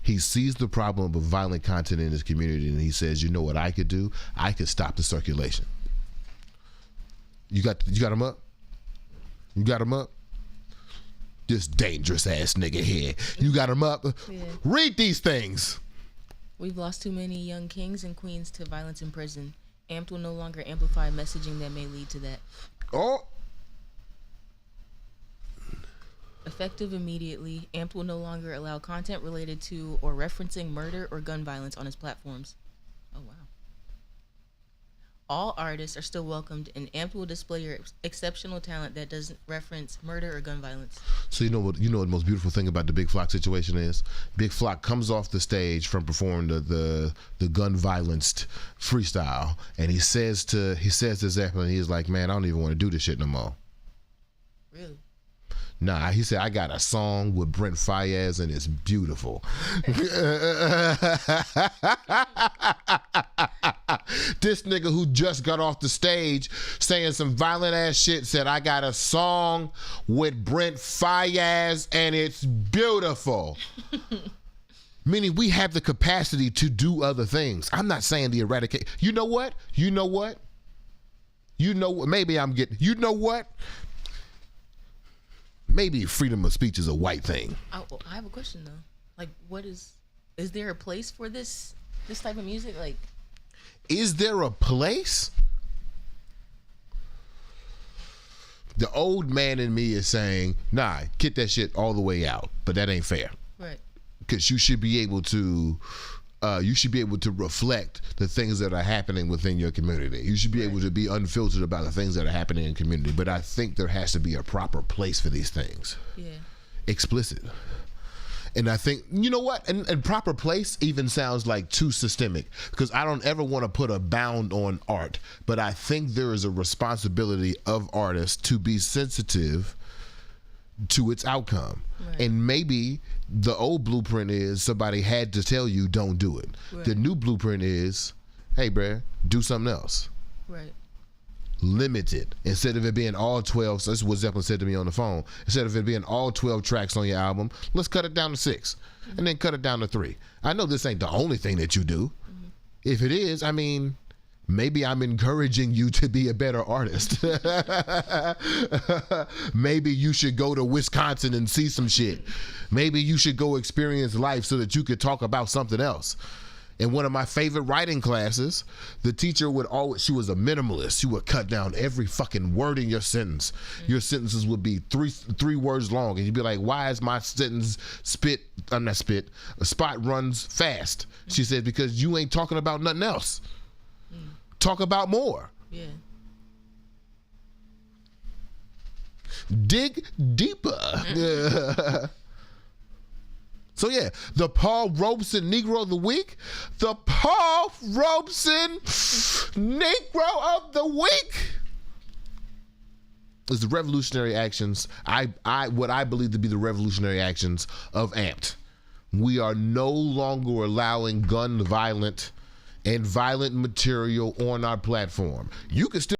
He sees the problem of violent content in his community, and he says, you know what I could do? I could stop the circulation. You got him up? You got him up? This dangerous ass nigga here. You got him up? Yeah. Read these things. We've lost too many young kings and queens to violence in prison. AMPed will no longer amplify messaging that may lead to that. Oh. Effective immediately, AMPed will no longer allow content related to or referencing murder or gun violence on its platforms. Oh, wow. All artists are still welcomed, and AMPed will display your exceptional talent that doesn't reference murder or gun violence. So you know what the most beautiful thing about the Big Flock situation is? Big Flock comes off the stage from performing the gun violenced freestyle, and he says to Zeppelin, he's like, man, I don't even want to do this shit no more. Really? Nah, he said, I got a song with Brent Faiyaz and it's beautiful. This nigga who just got off the stage saying some violent ass shit said, I got a song with Brent Faiyaz and it's beautiful. Meaning we have the capacity to do other things. I'm not saying the eradicate. You know what? Maybe I'm getting, you know what? Maybe freedom of speech is a white thing. I have a question though. Like, is there a place for this type of music? Like, is there a place? The old man in me is saying, nah, get that shit all the way out. But that ain't fair. Right. Because you should be able to reflect the things that are happening within your community. You should be able to be unfiltered about the things that are happening in the community. But I think there has to be a proper place for these things. Yeah. Explicit. And I think, you know what? And proper place even sounds like too systemic, because I don't ever want to put a bound on art. But I think there is a responsibility of artists to be sensitive to its outcome. Right. And maybe the old blueprint is somebody had to tell you don't do it. Right. The new blueprint is, hey bruh, do something else. Right. Limit it. Instead of it being all 12, so this is what Zeppelin said to me on the phone, instead of it being all 12 tracks on your album, let's cut it down to 6 and then cut it down to 3. I know this ain't the only thing that you do. Mm-hmm. If it is, I mean, maybe I'm encouraging you to be a better artist. Maybe you should go to Wisconsin and see some shit. Maybe you should go experience life so that you could talk about something else. In one of my favorite writing classes, the teacher she was a minimalist. She would cut down every fucking word in your sentence. Your sentences would be three words long. And you'd be like, why is my sentence a spot runs fast? She said, because you ain't talking about nothing else. Talk about more. Yeah. Dig deeper. So yeah, the Paul Robeson Negro of the Week. The Paul Robeson Negro of the Week is the revolutionary actions. What I believe to be the revolutionary actions of AMPed. We are no longer allowing gun violent and violent material on our platform. You can still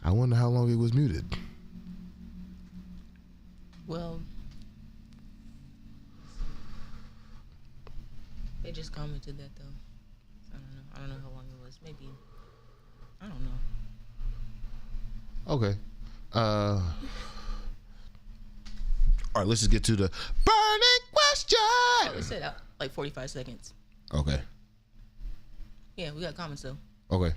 I wonder how long it was muted. Well, they just commented that though. I don't know. I don't know how long it was. Maybe. I don't know. Okay. All right, let's just get to the burning question. Oh, it said like 45 seconds. Okay. Yeah, we got comments though. Okay.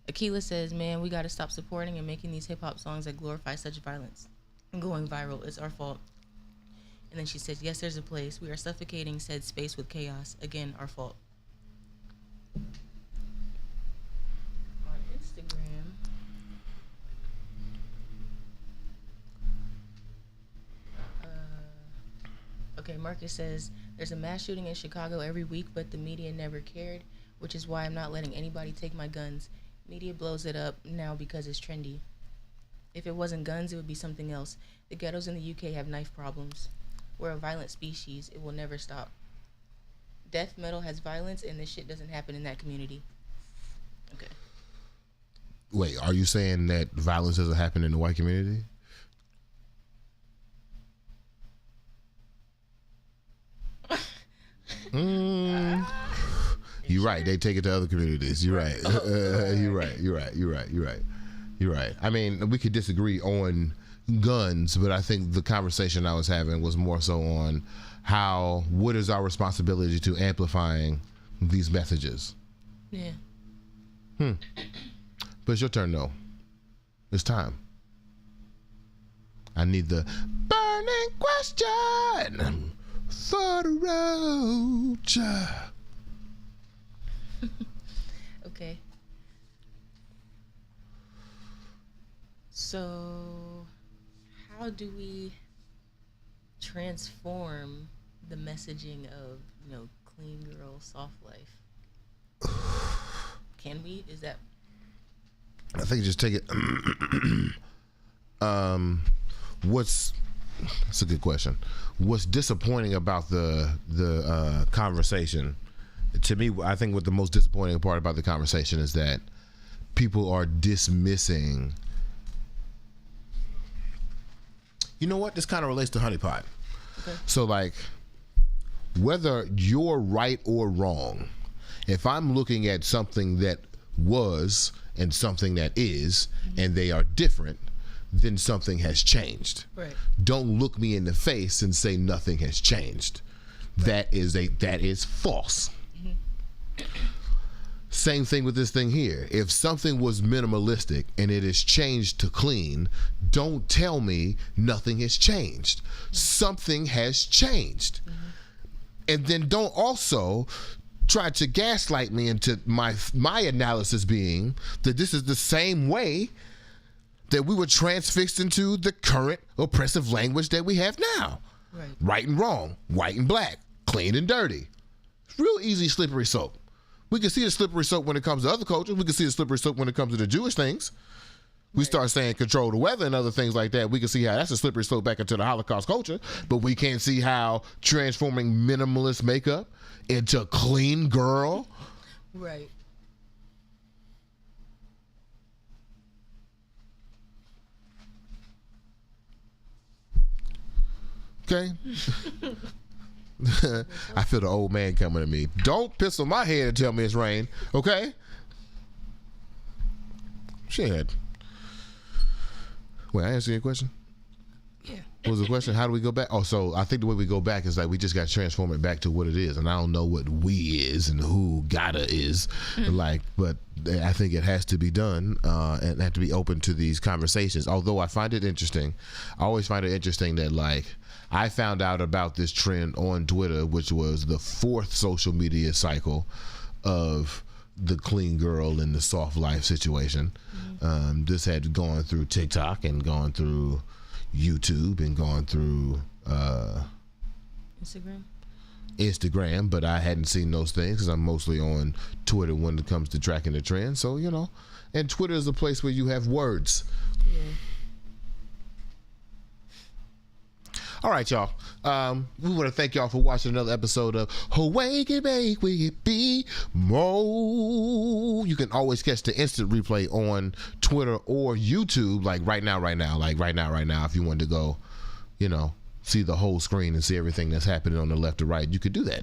Akila says, man, we got to stop supporting and making these hip-hop songs that glorify such violence and going viral. It's our fault. And then she says, yes, there's a place. We are suffocating said space with chaos. Again, our fault. On Instagram. Okay, Marcus says, there's a mass shooting in Chicago every week, but the media never cared, which is why I'm not letting anybody take my guns. Media blows it up now because it's trendy. If it wasn't guns, it would be something else. The ghettos in the UK have knife problems. We're a violent species. It will never stop. Death metal has violence, and this shit doesn't happen in that community. Okay. Wait, are you saying that violence doesn't happen in the white community? You're right. They take it to other communities. You're right. You're right. You're right. I mean, we could disagree on guns, but I think the conversation I was having was more so on what is our responsibility to amplifying these messages. Yeah. But it's your turn, though. It's time. I need the burning question for the road. Okay. So, how do we transform the messaging of, clean girl, soft life? Can we? Is that? I think just take it. That's a good question. What's disappointing about the conversation? To me, I think what the most disappointing part about the conversation is that people are dismissing. You know what? This kind of relates to honeypot. Okay. So, like, whether you're right or wrong, if I'm looking at something that was and something that is, and they are different, then something has changed. Right. Don't look me in the face and say nothing has changed. Right. That is false. Same thing with this thing here. If something was minimalistic and it is changed to clean, don't tell me nothing has changed. Something has changed. And then don't also try to gaslight me into my analysis being that this is the same way that we were transfixed into the current oppressive language that we have now. Right and wrong, white and black, clean and dirty. Real easy slippery slope. We can see the slippery slope when it comes to other cultures. We can see the slippery slope when it comes to the Jewish things. We start saying control the weather and other things like that. We can see how that's a slippery slope back into the Holocaust culture. But we can't see how transforming minimalist makeup into clean girl. Right. Okay. I feel the old man coming to me. Don't piss on my head and tell me it's rain, okay? Shit. Wait, I answered your question? Yeah. What was the question? How do we go back? Oh, so I think the way we go back is like we just got to transform it back to what it is. And I don't know what we is and who gotta is. But I think it has to be done and have to be open to these conversations. Although I find it interesting. I always find it interesting that I found out about this trend on Twitter, which was the 4th social media cycle of the clean girl and the soft life situation. This had gone through TikTok and gone through YouTube and gone through Instagram, but I hadn't seen those things because I'm mostly on Twitter when it comes to tracking the trend. So, and Twitter is a place where you have words. Yeah. All right, y'all. We want to thank y'all for watching another episode of Awake and Bake with BeMo. You can always catch the instant replay on Twitter or YouTube, like right now, if you wanted to go, see the whole screen and see everything that's happening on the left or right. You could do that.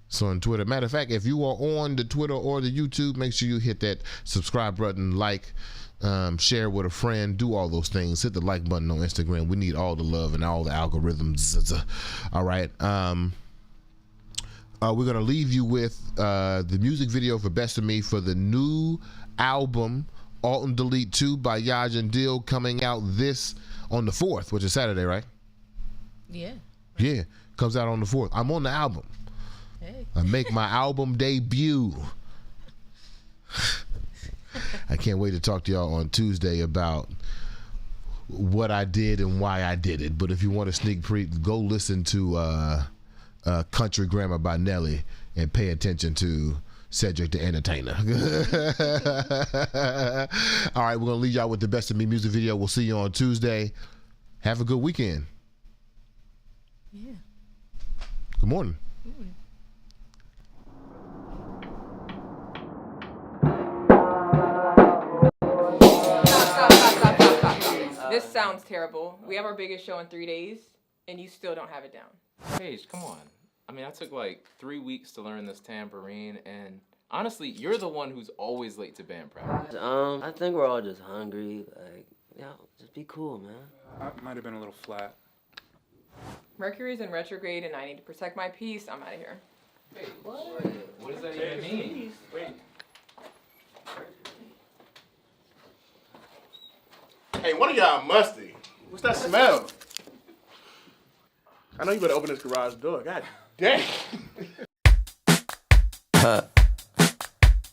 So on Twitter, matter of fact, if you are on the Twitter or the YouTube, make sure you hit that subscribe button, share with a friend, do all those things. Hit the like button on Instagram. We need all the love and all the algorithms. All right. We're gonna leave you with the music video for Best of Me for the new album Alt and Delete 2 by Yaj and Dill, coming out on the 4th, which is Saturday, right? Yeah, comes out on the 4th. I'm on the album. Hey. I make my album debut. I can't wait to talk to y'all on Tuesday about what I did and why I did it. But if you want a sneak peek, go listen to Country Grammar by Nelly and pay attention to Cedric the Entertainer. All right, we're going to leave y'all with the Best of Me music video. We'll see you on Tuesday. Have a good weekend. Yeah. Good morning. Stop. This sounds terrible. We have our biggest show in 3 days, and you still don't have it down. Paige, come on. I mean, I took like 3 weeks to learn this tambourine, and honestly, you're the one who's always late to band practice. I think we're all just hungry. Just be cool, man. I might have been a little flat. Mercury's in retrograde, and I need to protect my peace. I'm out of here. Wait, what does that even mean? Wait. Hey, one of y'all musty. What's that smell? I know you better open this garage door. God damn.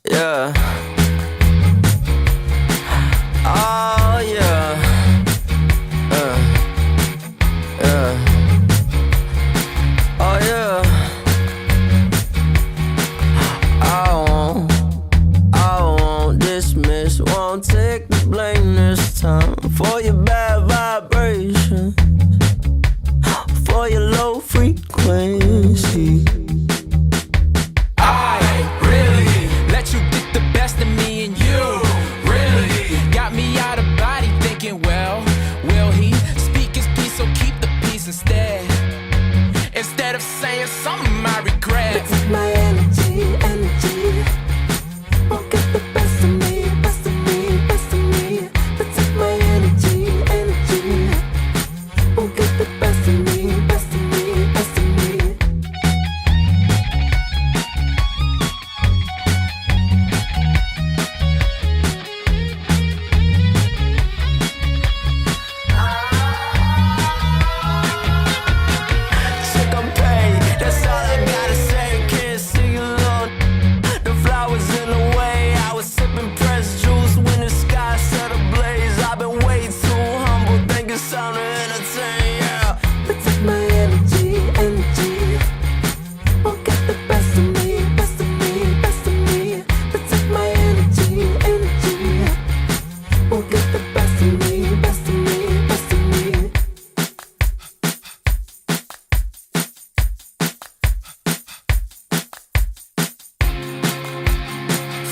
Yeah. Oh, yeah. Oh, yeah. I won't dismiss, won't take the blame this time for your bad vibration, for your low frequency. I really let you get the best of me, and you really got me out of body thinking, well, will he speak his piece, so keep the peace instead of saying something I regret. But take my energy, won't get the best of me, best of me, best of me. But take my energy, won't get the best of me, best of me, best of me. Sick, I'm paid, that's all I gotta say. Can't sing alone. The flowers in the way. I was sipping pressed juice when the sky set ablaze. I've been way too humble, thinking sound to entertain, yeah. But take my energy, won't get the best of me, best of me, best of me. But take my energy, won't get the best of me, best of me, best of me.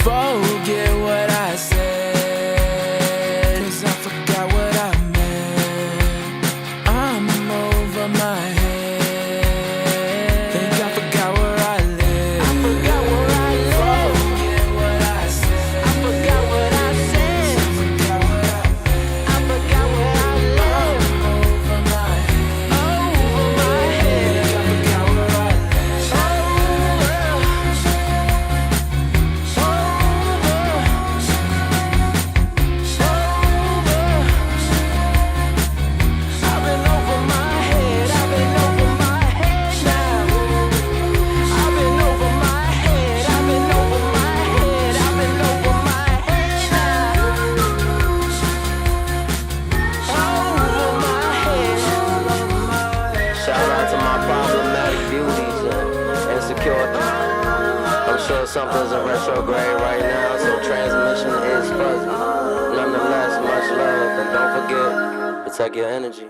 Forget what I said, 'cause I forgot what I meant. I'm over my head. Think I forgot where I live. I forgot where I live. Forget what I said. I forgot what I said. I forgot what I meant. I forgot where I live. Over my head. Over my head. I forgot where I live. I've been over my head, I've been over my head now. I've been over my head, I've been over my head, I've been over my head now. Over my head, over my head. Shout out to my problematic beauties and insecure. I'm sure something's in retrograde right now, so transmission is fuzzy. Nonetheless, much love, and don't forget, protect your energy.